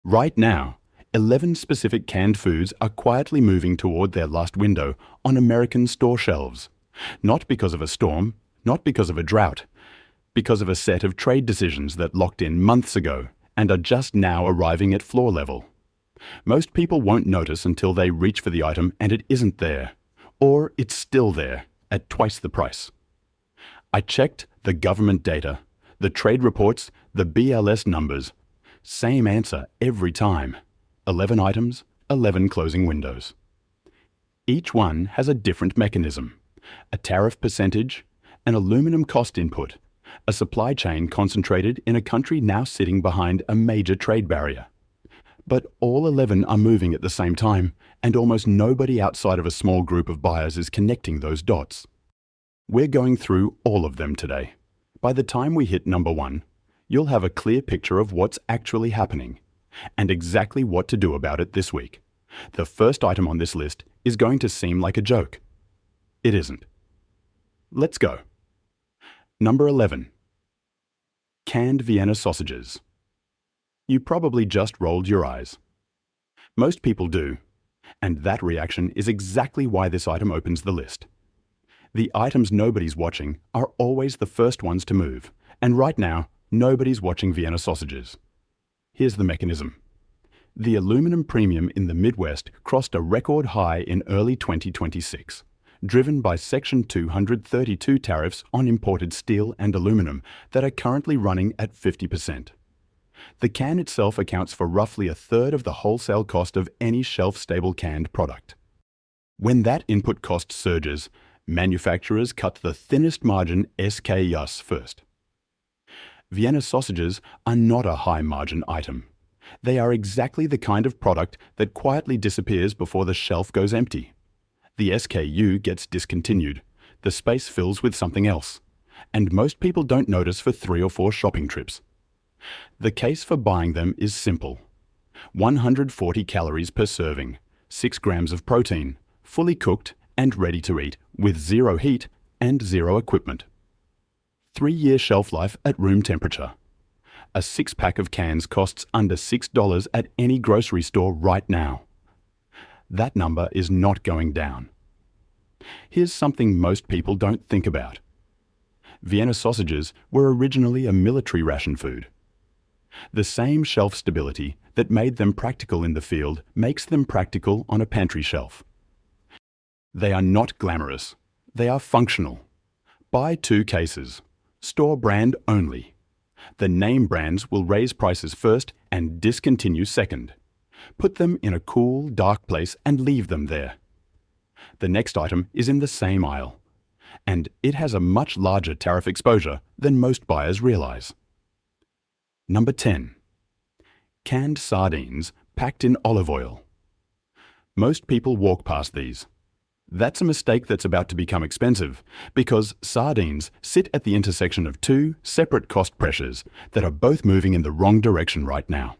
Right now, 11 specific canned foods are quietly moving toward their last window on American store shelves. Not because of a storm, not because of a drought, because of a set of trade decisions that locked in months ago and are just now arriving at floor level. Most people won't notice until they reach for the item and it isn't there, or it's still there at twice the price. I checked the government data, the trade reports, the BLS numbers. Same answer every time. 11 items, 11 closing windows. Each one has a different mechanism: a tariff percentage, an aluminum cost input, a supply chain concentrated in a country now sitting behind a major trade barrier. But all 11 are moving at the same time, and almost nobody outside of a small group of buyers is connecting those dots. We're going through all of them today. By the time we hit number 1, you'll have a clear picture of what's actually happening and exactly what to do about it this week. The first item on this list is going to seem like a joke. It isn't. Let's go. Number 11. Canned Vienna sausages. You probably just rolled your eyes. Most people do, and that reaction is exactly why this item opens the list. The items nobody's watching are always the first ones to move, and right now, nobody's watching Vienna sausages. Here's the mechanism. The aluminum premium in the Midwest crossed a record high in early 2026, driven by Section 232 tariffs on imported steel and aluminum that are currently running at 50%. The can itself accounts for roughly a third of the wholesale cost of any shelf-stable canned product. When that input cost surges, manufacturers cut the thinnest margin SKUs first. Vienna sausages are not a high-margin item. They are exactly the kind of product that quietly disappears before the shelf goes empty. The SKU gets discontinued, the space fills with something else, and most people don't notice for 3 or 4 shopping trips. The case for buying them is simple. 140 calories per serving, 6 grams of protein, fully cooked and ready to eat with 0 heat and 0 equipment. 3-year shelf life at room temperature. A 6-pack of cans costs under $6 at any grocery store right now. That number is not going down. Here's something most people don't think about. Vienna sausages were originally a military ration food. The same shelf stability that made them practical in the field makes them practical on a pantry shelf. They are not glamorous. They are functional. Buy 2 cases. Store brand only. The name brands will raise prices first and discontinue second. Put them in a cool, dark place and leave them there. The next item is in the same aisle, and it has a much larger tariff exposure than most buyers realize. Number 10. Canned sardines packed in olive oil. Most people walk past these. That's a mistake that's about to become expensive, because sardines sit at the intersection of 2 separate cost pressures that are both moving in the wrong direction right now.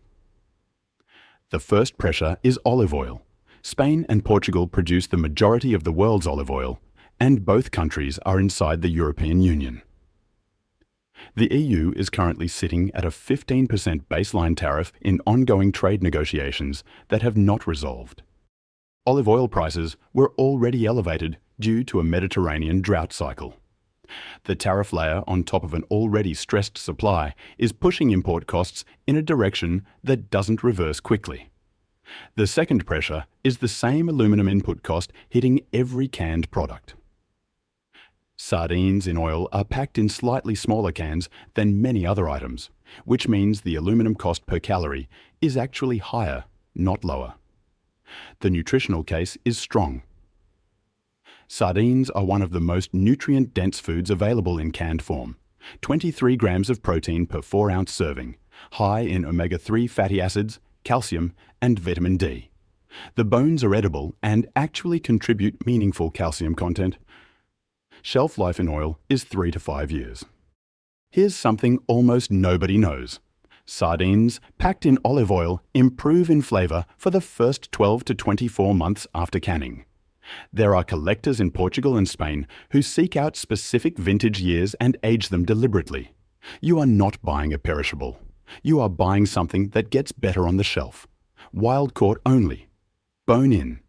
The first pressure is olive oil. Spain and Portugal produce the majority of the world's olive oil, and both countries are inside the European Union. The EU is currently sitting at a 15% baseline tariff in ongoing trade negotiations that have not resolved. Olive oil prices were already elevated due to a Mediterranean drought cycle. The tariff layer on top of an already stressed supply is pushing import costs in a direction that doesn't reverse quickly. The second pressure is the same aluminum input cost hitting every canned product. Sardines in oil are packed in slightly smaller cans than many other items, which means the aluminum cost per calorie is actually higher, not lower. The nutritional case is strong. Sardines are one of the most nutrient-dense foods available in canned form. 23 grams of protein per 4-ounce serving, high in omega-3 fatty acids, calcium, and vitamin D. The bones are edible and actually contribute meaningful calcium content. Shelf life in oil is 3 to 5 years. Here's something almost nobody knows. Sardines packed in olive oil improve in flavor for the first 12 to 24 months after canning. There are collectors in Portugal and Spain who seek out specific vintage years and age them deliberately. You are not buying a perishable. You are buying something that gets better on the shelf. Wild caught only. Bone in.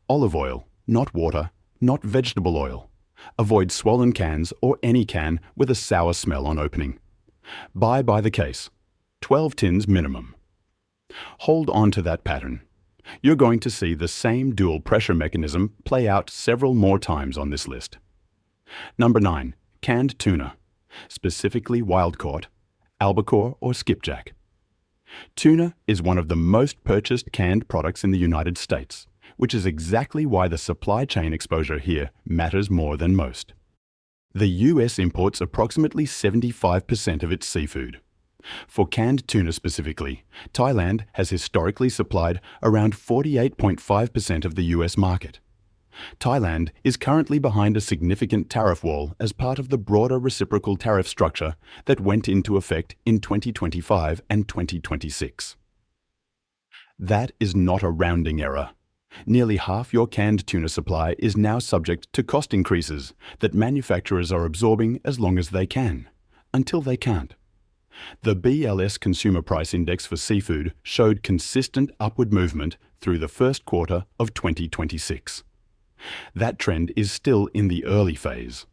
Olive oil, not water, not vegetable oil. Avoid swollen cans or any can with a sour smell on opening. Buy by the case. 12 tins minimum. Hold on to that pattern. You're going to see the same dual pressure mechanism play out several more times on this list. Number 9. Canned tuna, specifically wild caught, albacore or skipjack. Tuna is one of the most purchased canned products in the United States, which is exactly why the supply chain exposure here matters more than most. The US imports approximately 75% of its seafood. For canned tuna specifically, Thailand has historically supplied around 48.5% of the US market. Thailand is currently behind a significant tariff wall as part of the broader reciprocal tariff structure that went into effect in 2025 and 2026. That is not a rounding error. Nearly half your canned tuna supply is now subject to cost increases that manufacturers are absorbing as long as they can, until they can't. The BLS Consumer Price Index for seafood showed consistent upward movement through the first quarter of 2026. That trend is still in the early phase.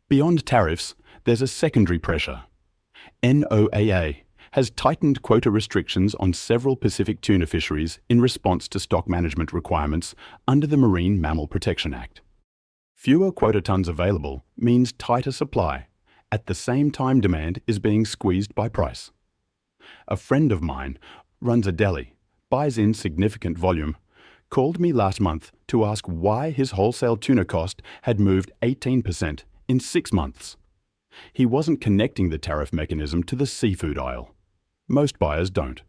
Beyond tariffs, there's a secondary pressure. NOAA has tightened quota restrictions on several Pacific tuna fisheries in response to stock management requirements under the Marine Mammal Protection Act. Fewer quota tons available means tighter supply. At the same time, demand is being squeezed by price. A friend of mine runs a deli, buys in significant volume, called me last month to ask why his wholesale tuna cost had moved 18% in 6 months. He wasn't connecting the tariff mechanism to the seafood aisle. Most buyers don't.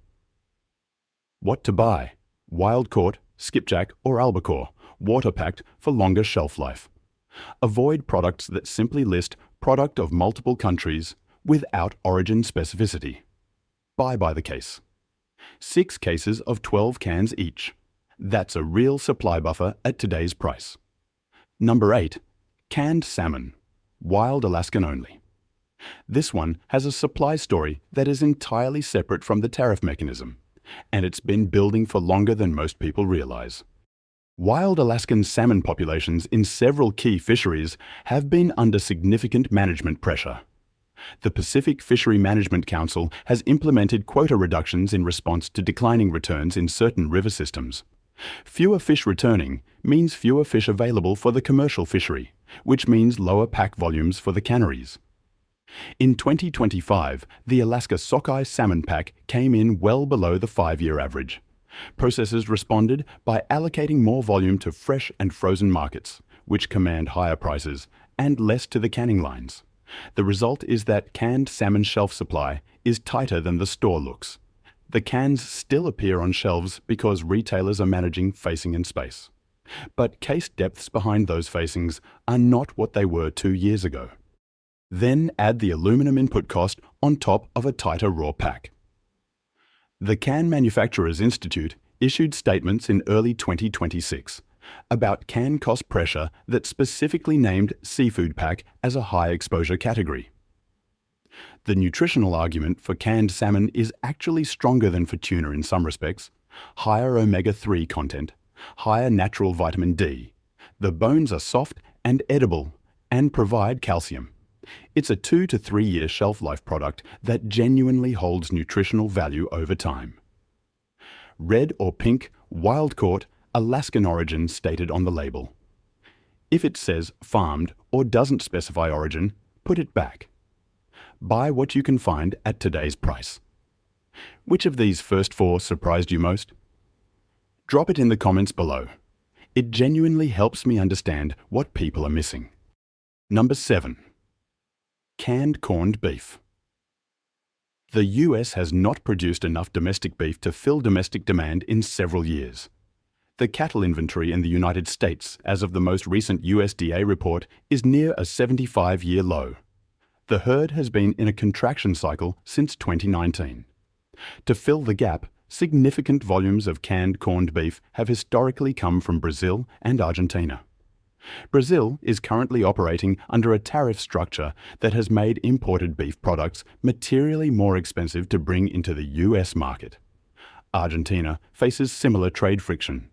What to buy? Wild caught, skipjack or albacore, water packed for longer shelf life. Avoid products that simply list product of multiple countries without origin specificity. Buy by the case. 6 cases of 12 cans each. That's a real supply buffer at today's price. Number 8. Canned salmon, wild Alaskan only. This one has a supply story that is entirely separate from the tariff mechanism, and it's been building for longer than most people realize. Wild Alaskan salmon populations in several key fisheries have been under significant management pressure. The Pacific Fishery Management Council has implemented quota reductions in response to declining returns in certain river systems. Fewer fish returning means fewer fish available for the commercial fishery, which means lower pack volumes for the canneries. In 2025, the Alaska sockeye salmon pack came in well below the 5-year average. Processors responded by allocating more volume to fresh and frozen markets, which command higher prices, and less to the canning lines. The result is that canned salmon shelf supply is tighter than the store looks. The cans still appear on shelves because retailers are managing facing and space. But case depths behind those facings are not what they were 2 years ago. Then add the aluminum input cost on top of a tighter raw pack. The Can Manufacturers Institute issued statements in early 2026 about can cost pressure that specifically named seafood pack as a high exposure category. The nutritional argument for canned salmon is actually stronger than for tuna in some respects. Higher omega-3 content, higher natural vitamin D. The bones are soft and edible and provide calcium. It's a 2 to 3 year shelf life product that genuinely holds nutritional value over time. Red or pink, wild caught, Alaskan origin stated on the label. If it says farmed or doesn't specify origin, put it back. Buy what you can find at today's price. Which of these first 4 surprised you most? Drop it in the comments below. It genuinely helps me understand what people are missing. Number 7. Canned corned beef. The US has not produced enough domestic beef to fill domestic demand in several years. The cattle inventory in the United States, as of the most recent USDA report, is near a 75-year low. The herd has been in a contraction cycle since 2019. To fill the gap, significant volumes of canned corned beef have historically come from Brazil and Argentina. Brazil is currently operating under a tariff structure that has made imported beef products materially more expensive to bring into the US market. Argentina faces similar trade friction.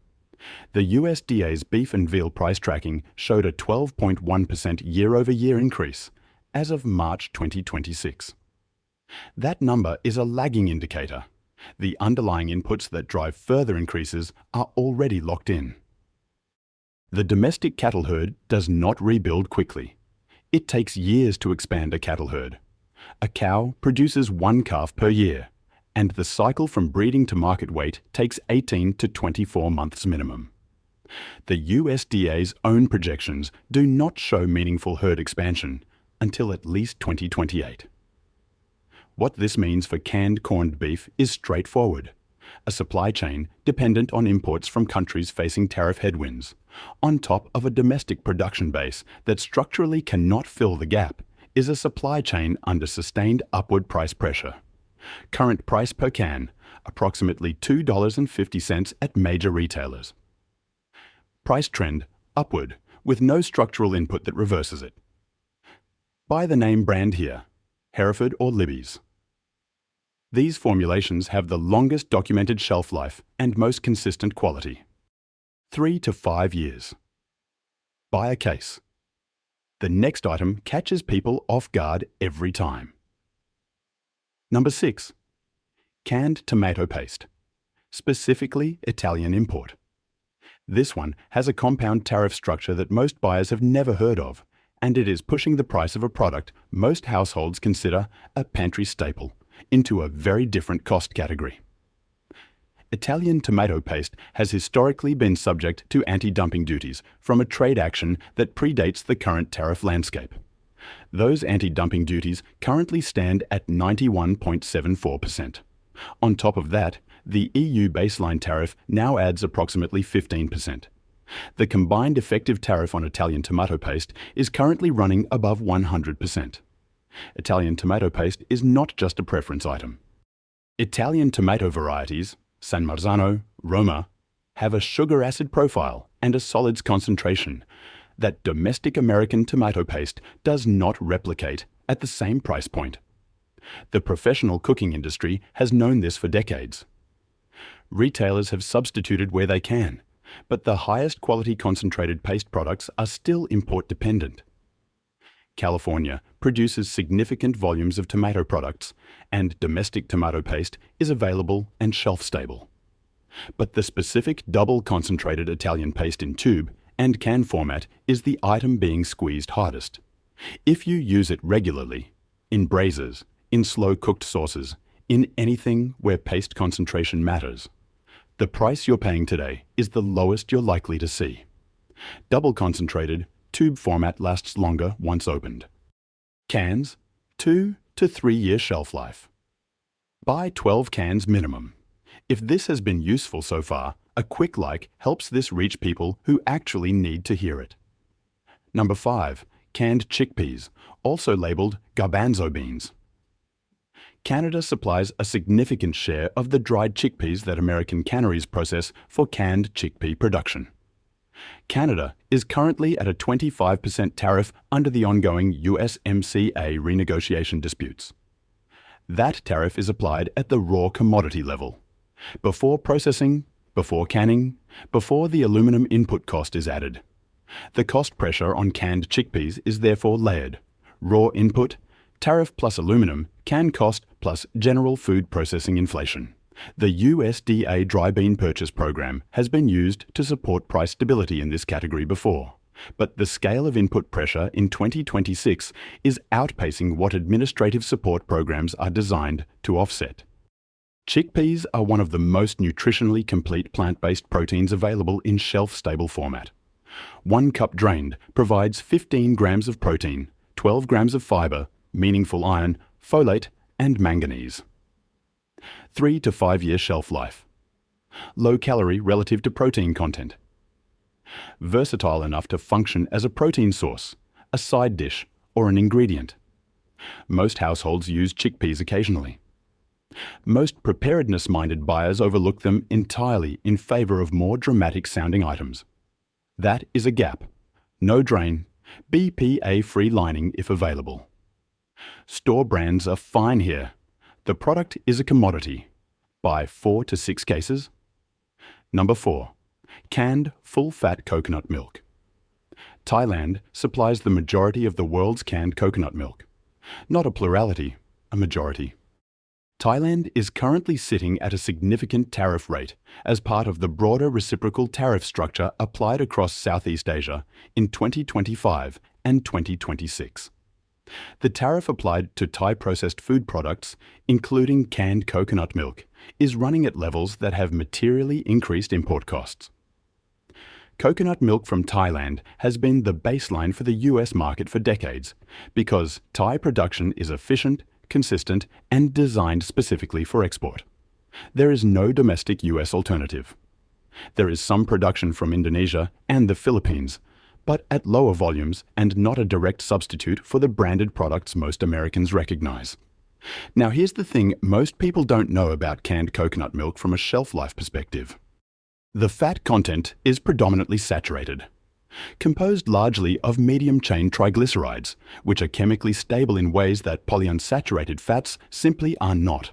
The USDA's beef and veal price tracking showed a 12.1% year-over-year increase as of March 2026. That number is a lagging indicator. The underlying inputs that drive further increases are already locked in. The domestic cattle herd does not rebuild quickly. It takes years to expand a cattle herd. A cow produces one calf per year, and the cycle from breeding to market weight takes 18 to 24 months minimum. The USDA's own projections do not show meaningful herd expansion until at least 2028. What this means for canned corned beef is straightforward. A supply chain dependent on imports from countries facing tariff headwinds, on top of a domestic production base that structurally cannot fill the gap, is a supply chain under sustained upward price pressure. Current price per can, approximately $2.50 at major retailers. Price trend, upward, with no structural input that reverses it. Buy the name brand here, Hereford or Libby's. These formulations have the longest documented shelf life and most consistent quality. 3 to 5 years. Buy a case. The next item catches people off guard every time. Number 6. Canned tomato paste. Specifically Italian import. This one has a compound tariff structure that most buyers have never heard of, and it is pushing the price of a product most households consider a pantry staple into a very different cost category. Italian tomato paste has historically been subject to anti-dumping duties from a trade action that predates the current tariff landscape. Those anti-dumping duties currently stand at 91.74%. On top of that, the EU baseline tariff now adds approximately 15%. The combined effective tariff on Italian tomato paste is currently running above 100%. Italian tomato paste is not just a preference item. Italian tomato varieties, San Marzano, Roma, have a sugar acid profile and a solids concentration that domestic American tomato paste does not replicate at the same price point. The professional cooking industry has known this for decades. Retailers have substituted where they can, but the highest quality concentrated paste products are still import dependent. California produces significant volumes of tomato products, and domestic tomato paste is available and shelf-stable. But the specific double concentrated Italian paste in tube and can format is the item being squeezed hardest. If you use it regularly, in braisers, in slow-cooked sauces, in anything where paste concentration matters, the price you're paying today is the lowest you're likely to see. Double concentrated, tube format lasts longer once opened. Cans, 2 to 3 year shelf life. Buy 12 cans minimum. If this has been useful so far, a quick like helps this reach people who actually need to hear it. Number 5. Canned chickpeas, also labeled garbanzo beans. Canada supplies a significant share of the dried chickpeas that American canneries process for canned chickpea production. Canada is currently at a 25% tariff under the ongoing USMCA renegotiation disputes. That tariff is applied at the raw commodity level. Before processing, before canning, before the aluminum input cost is added. The cost pressure on canned chickpeas is therefore layered. Raw input, tariff plus aluminum, can cost plus general food processing inflation. The USDA dry bean purchase program has been used to support price stability in this category before, but the scale of input pressure in 2026 is outpacing what administrative support programs are designed to offset. Chickpeas are one of the most nutritionally complete plant-based proteins available in shelf-stable format. 1 cup drained provides 15 grams of protein, 12 grams of fiber, meaningful iron, folate, and manganese. 3 to 5 year shelf life. Low calorie relative to protein content. Versatile enough to function as a protein source, a side dish, or an ingredient. Most households use chickpeas occasionally. Most preparedness-minded buyers overlook them entirely in favor of more dramatic-sounding items. That is a gap, no drain, BPA-free lining if available. Store brands are fine here. The product is a commodity. Buy 4 to 6 cases. Number 4. Canned full-fat coconut milk. Thailand supplies the majority of the world's canned coconut milk. Not a plurality, a majority. Thailand is currently sitting at a significant tariff rate as part of the broader reciprocal tariff structure applied across Southeast Asia in 2025 and 2026. The tariff applied to Thai processed food products, including canned coconut milk, is running at levels that have materially increased import costs. Coconut milk from Thailand has been the baseline for the US market for decades because Thai production is efficient, consistent, and designed specifically for export. There is no domestic US alternative. There is some production from Indonesia and the Philippines, but at lower volumes and not a direct substitute for the branded products most Americans recognize. Now here's the thing most people don't know about canned coconut milk from a shelf life perspective. The fat content is predominantly saturated, composed largely of medium-chain triglycerides, which are chemically stable in ways that polyunsaturated fats simply are not.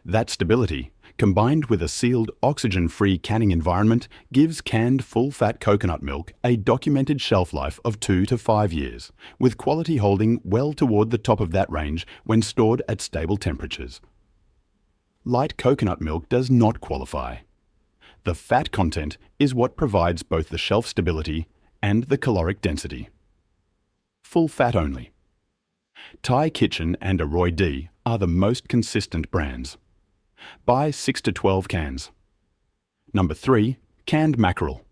That stability, combined with a sealed, oxygen-free canning environment, gives canned full-fat coconut milk a documented shelf life of 2 to 5 years, with quality holding well toward the top of that range when stored at stable temperatures. Light coconut milk does not qualify. The fat content is what provides both the shelf stability and the caloric density. Full fat only. Thai Kitchen and Aroy D are the most consistent brands. Buy 6 to 12 cans. Number 3. Canned mackerel.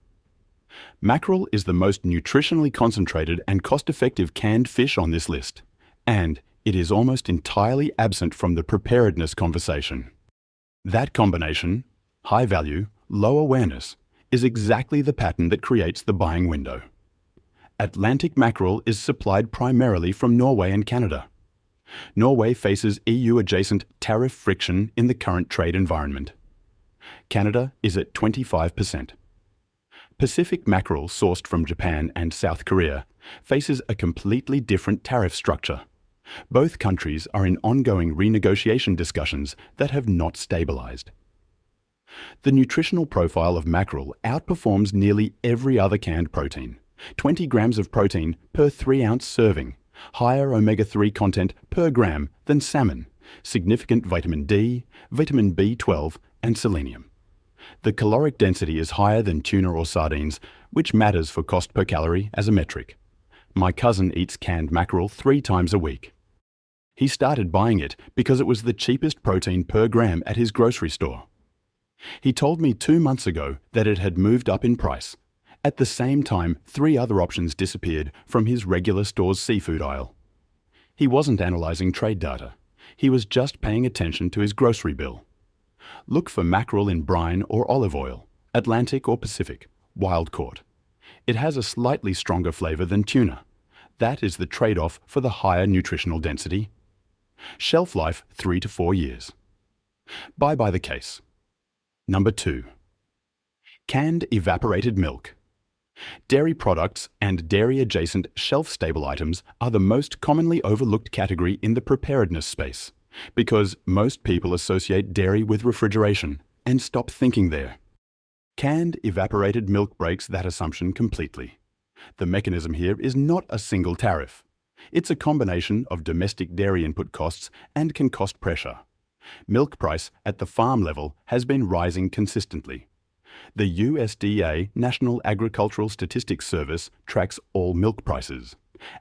Mackerel is the most nutritionally concentrated and cost-effective canned fish on this list, and it is almost entirely absent from the preparedness conversation. That combination, high value, low awareness, is exactly the pattern that creates the buying window. Atlantic mackerel is supplied primarily from Norway and Canada. Norway faces EU-adjacent tariff friction in the current trade environment. Canada is at 25%. Pacific mackerel sourced from Japan and South Korea faces a completely different tariff structure. Both countries are in ongoing renegotiation discussions that have not stabilized. The nutritional profile of mackerel outperforms nearly every other canned protein. 20 grams of protein per 3-ounce serving, higher omega-3 content per gram than salmon, significant vitamin D, vitamin B12, and selenium. The caloric density is higher than tuna or sardines, which matters for cost per calorie as a metric. My cousin eats canned mackerel 3 times a week. He started buying it because it was the cheapest protein per gram at his grocery store. He told me 2 months ago that it had moved up in price. At the same time, 3 other options disappeared from his regular store's seafood aisle. He wasn't analyzing trade data. He was just paying attention to his grocery bill. Look for mackerel in brine or olive oil, Atlantic or Pacific, wild caught. It has a slightly stronger flavor than tuna. That is the trade-off for the higher nutritional density. Shelf life 3 to 4 years. Buy by the case. Number 2. Canned evaporated milk. Dairy products and dairy-adjacent shelf-stable items are the most commonly overlooked category in the preparedness space because most people associate dairy with refrigeration and stop thinking there. Canned evaporated milk breaks that assumption completely. The mechanism here is not a single tariff. It's a combination of domestic dairy input costs and can cost pressure. Milk price at the farm level has been rising consistently. The USDA National Agricultural Statistics Service tracks all milk prices,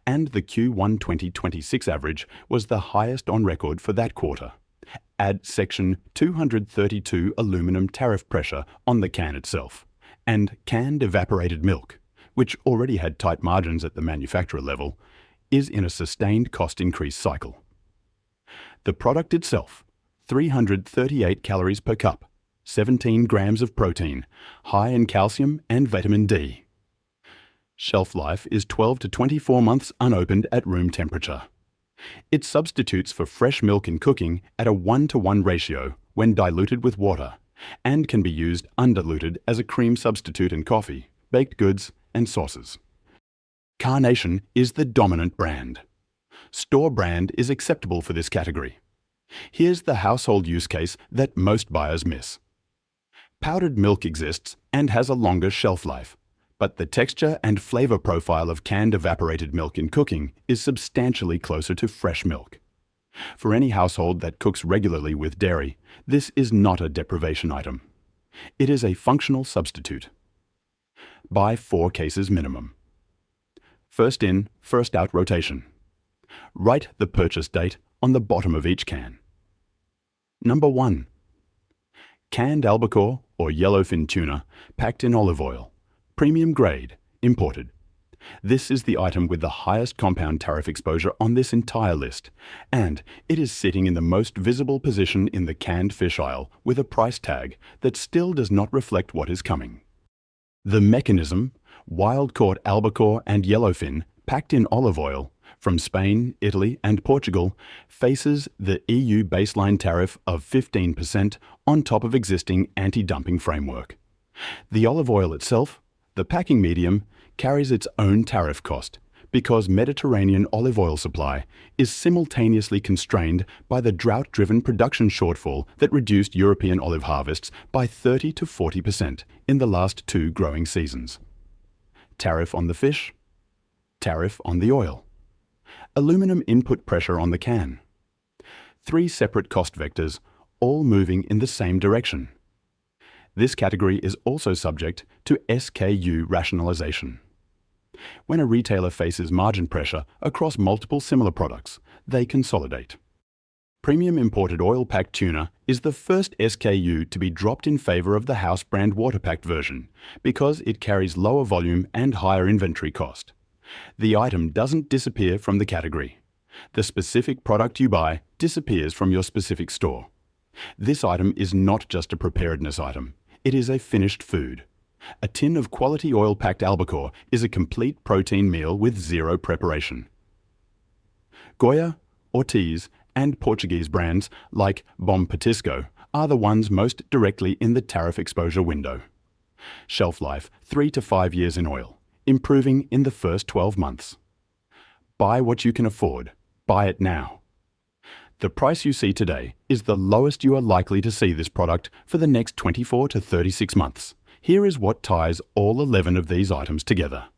and the Q1 2026 average was the highest on record for that quarter. Add Section 232 aluminum tariff pressure on the can itself, and canned evaporated milk, which already had tight margins at the manufacturer level, is in a sustained cost increase cycle. The product itself, 338 calories per cup, 17 grams of protein, high in calcium and vitamin D. Shelf life is 12 to 24 months unopened at room temperature. It substitutes for fresh milk in cooking at a 1-to-1 ratio when diluted with water, and can be used undiluted as a cream substitute in coffee, baked goods, and sauces. Carnation is the dominant brand. Store brand is acceptable for this category. Here's the household use case that most buyers miss. Powdered milk exists and has a longer shelf life, but the texture and flavor profile of canned evaporated milk in cooking is substantially closer to fresh milk. For any household that cooks regularly with dairy, this is not a deprivation item. It is a functional substitute. Buy 4 cases minimum. First in, first out rotation. Write the purchase date on the bottom of each can. Number 1. Canned albacore or yellowfin tuna packed in olive oil. Premium grade, imported. This is the item with the highest compound tariff exposure on this entire list, and it is sitting in the most visible position in the canned fish aisle with a price tag that still does not reflect what is coming. The mechanism, wild-caught albacore and yellowfin packed in olive oil from Spain, Italy and Portugal, faces the EU baseline tariff of 15% on top of existing anti-dumping framework. The olive oil itself, the packing medium, carries its own tariff cost because Mediterranean olive oil supply is simultaneously constrained by the drought-driven production shortfall that reduced European olive harvests by 30 to 40% in the last 2 growing seasons. Tariff on the fish, tariff on the oil. Aluminum input pressure on the can. 3 separate cost vectors, all moving in the same direction. This category is also subject to SKU rationalization. When a retailer faces margin pressure across multiple similar products, they consolidate. Premium imported oil-packed tuna is the first SKU to be dropped in favor of the house brand water-packed version because it carries lower volume and higher inventory cost. The item doesn't disappear from the category. The specific product you buy disappears from your specific store. This item is not just a preparedness item. It is a finished food. A tin of quality oil-packed albacore is a complete protein meal with 0 preparation. Goya, Ortiz, and Portuguese brands like Bom Petisco are the ones most directly in the tariff exposure window. Shelf life 3 to 5 years in oil, improving in the first 12 months. Buy what you can afford. Buy it now. The price you see today is the lowest you are likely to see this product for the next 24 to 36 months. Here is what ties all 11 of these items together.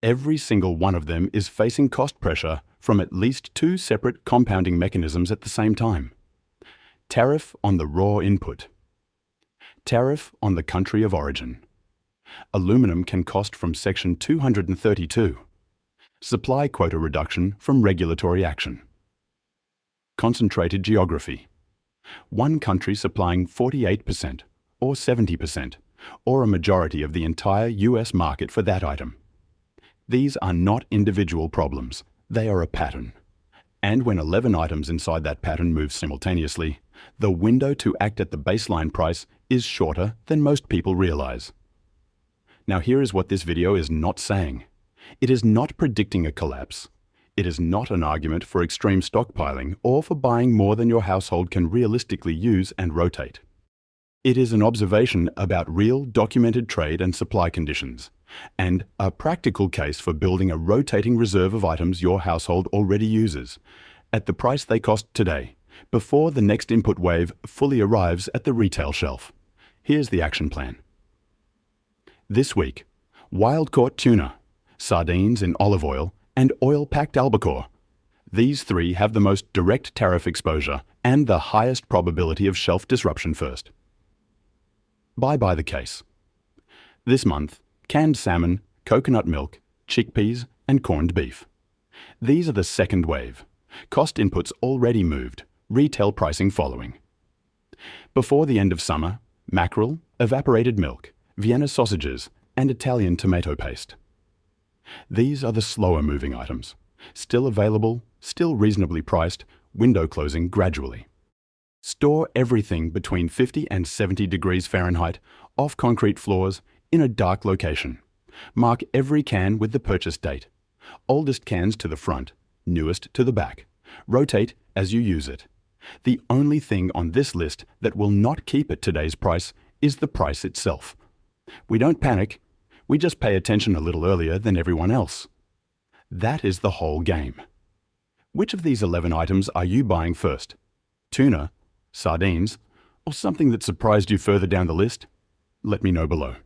Every single one of them is facing cost pressure from at least 2 separate compounding mechanisms at the same time. Tariff on the raw input. Tariff on the country of origin. Aluminum can cost from Section 232. Supply quota reduction from regulatory action. Concentrated geography. One country supplying 48% or 70% or a majority of the entire US market for that item. These are not individual problems, they are a pattern. And when 11 items inside that pattern move simultaneously, the window to act at the baseline price is shorter than most people realize. Now here is what this video is not saying. It is not predicting a collapse. It is not an argument for extreme stockpiling or for buying more than your household can realistically use and rotate. It is an observation about real documented trade and supply conditions, and a practical case for building a rotating reserve of items your household already uses, at the price they cost today, before the next input wave fully arrives at the retail shelf. Here's the action plan. This week, wild-caught tuna, sardines in olive oil, and oil-packed albacore. These 3 have the most direct tariff exposure and the highest probability of shelf disruption first. Buy by the case. This month, canned salmon, coconut milk, chickpeas, and corned beef. These are the second wave. Cost inputs already moved, retail pricing following. Before the end of summer, mackerel, evaporated milk, Vienna sausages, and Italian tomato paste. These are the slower moving items. Still available, still reasonably priced, window closing gradually. Store everything between 50 and 70 degrees Fahrenheit, off concrete floors, in a dark location. Mark every can with the purchase date. Oldest cans to the front, newest to the back. Rotate as you use it. The only thing on this list that will not keep at today's price is the price itself. We don't panic, we just pay attention a little earlier than everyone else. That is the whole game. Which of these 11 items are you buying first? Tuna, sardines, or something that surprised you further down the list? Let me know below.